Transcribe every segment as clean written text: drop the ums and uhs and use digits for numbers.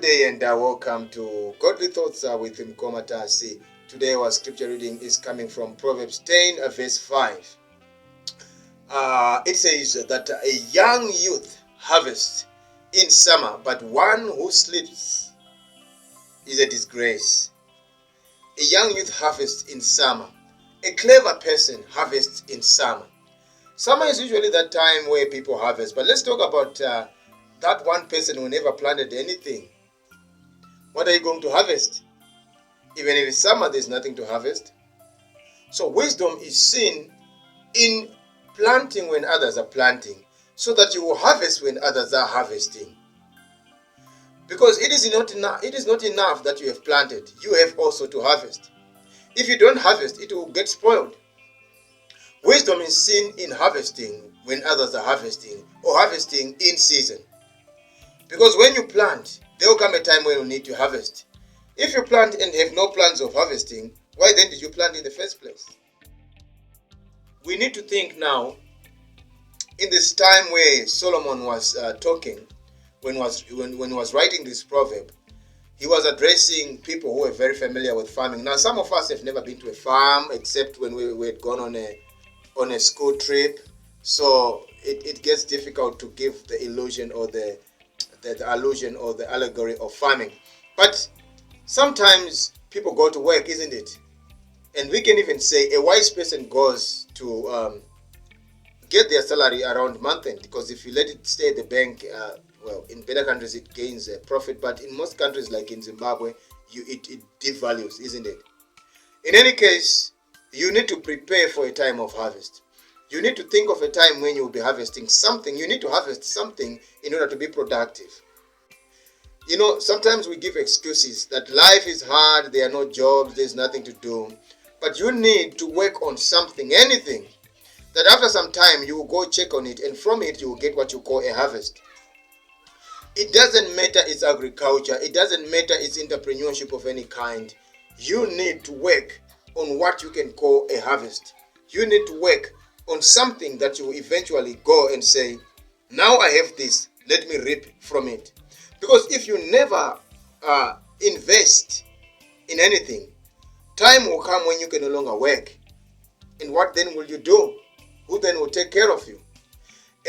Good day and welcome to Godly Thoughts with Mkoma Tasi. Today our scripture reading is coming from Proverbs 10 verse 5. It says that a young youth harvests in summer, but one who sleeps is a disgrace. A young youth harvests in summer. A clever person harvests in summer. Summer is usually that time where people harvest, but let's talk about that one person who never planted anything. What are you going to harvest? Even if it's summer, there's nothing to harvest. So wisdom is seen in planting when others are planting, so that you will harvest when others are harvesting. Because it is not enough that you have planted. You have also to harvest. If you don't harvest, it will get spoiled. Wisdom is seen in harvesting when others are harvesting, or harvesting in season. Because when you plant, there will come a time when you need to harvest. If you plant and have no plans of harvesting, why then did you plant in the first place? We need to think now, in this time where Solomon was talking, when he was writing this proverb, he was addressing people who were very familiar with farming. Now, some of us have never been to a farm except when we had gone on a school trip. So it gets difficult to give the illusion or the allusion or the allegory of farming. But sometimes people go to work, isn't it? And we can even say a wise person goes to get their salary around month end, because if you let it stay at the bank, in better countries it gains a profit, but in most countries like in Zimbabwe, it devalues, isn't it? In any case, you need to prepare for a time of harvest. You need to think of a time when you will be harvesting something. You need to harvest something in order to be productive. You know, sometimes we give excuses that life is hard, there are no jobs, there's nothing to do. But you need to work on something, anything, that after some time you will go check on it, and from it you will get what you call a harvest. It doesn't matter it's agriculture, it doesn't matter it's entrepreneurship of any kind. You need to work on what you can call a harvest. You need to work on something that you will eventually go and say, now I have this, let me reap from it. Because if you never invest in anything, time will come when you can no longer work. And what then will you do? Who then will take care of you?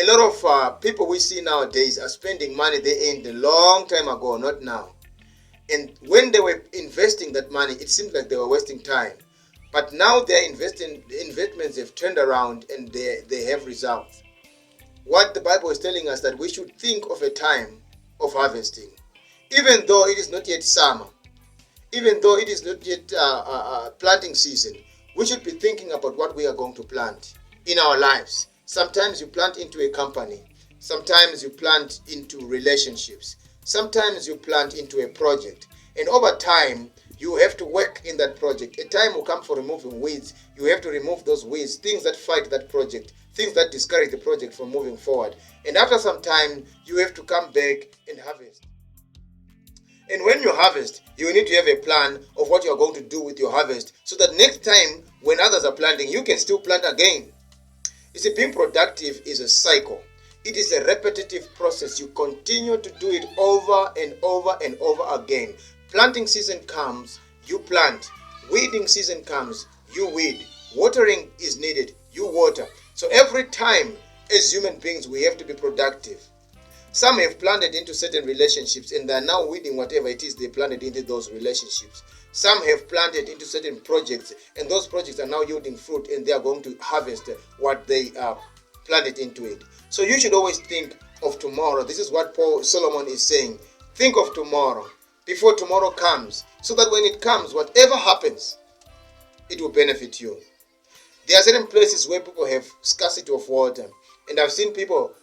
A lot of people we see nowadays are spending money they earned a long time ago, not now. And when they were investing that money, it seemed like they were wasting time. But now their investments have turned around and they have results. What the Bible is telling us, that we should think of a time of harvesting. Even though it is not yet summer, even though it is not yet planting season, we should be thinking about what we are going to plant in our lives. Sometimes you plant into a company. Sometimes you plant into relationships. Sometimes you plant into a project. And over time, you have to work in that project. A time will come for removing weeds. You have to remove those weeds, things that fight that project, things that discourage the project from moving forward. And after some time, you have to come back and harvest. And when you harvest, you need to have a plan of what you are going to do with your harvest, so that next time when others are planting, you can still plant again. You see, being productive is a cycle. It is a repetitive process. You continue to do it over and over and over again. Planting season comes, you plant. Weeding season comes, you weed. Watering is needed, you water. So every time, as human beings, we have to be productive. Some have planted into certain relationships and they are now weeding whatever it is they planted into those relationships. Some have planted into certain projects, and those projects are now yielding fruit, and they are going to harvest what they planted into it. So you should always think of tomorrow. This is what Solomon is saying. Think of tomorrow before tomorrow comes, so that when it comes, whatever happens, it will benefit you. There are certain places where people have scarcity of water, and I've seen people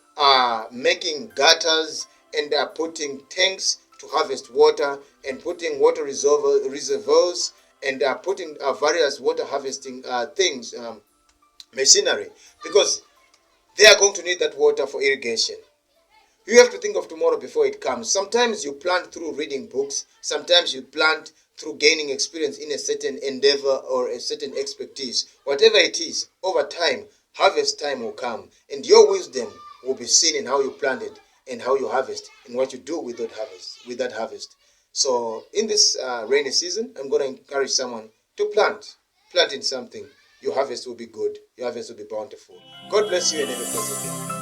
making gutters and putting tanks to harvest water, and putting water reservoirs, and putting various water harvesting things, machinery, because they are going to need that water for irrigation. You have to think of tomorrow before it comes. Sometimes you plant through reading books. Sometimes you plant through gaining experience in a certain endeavor or a certain expertise. Whatever it is, over time, harvest time will come, and your wisdom will be seen in how you planted, and how you harvest and what you do with that harvest. So in this rainy season, I'm going to encourage someone to plant in something. Your harvest will be good. Your harvest will be bountiful. God bless you and have a blessed day.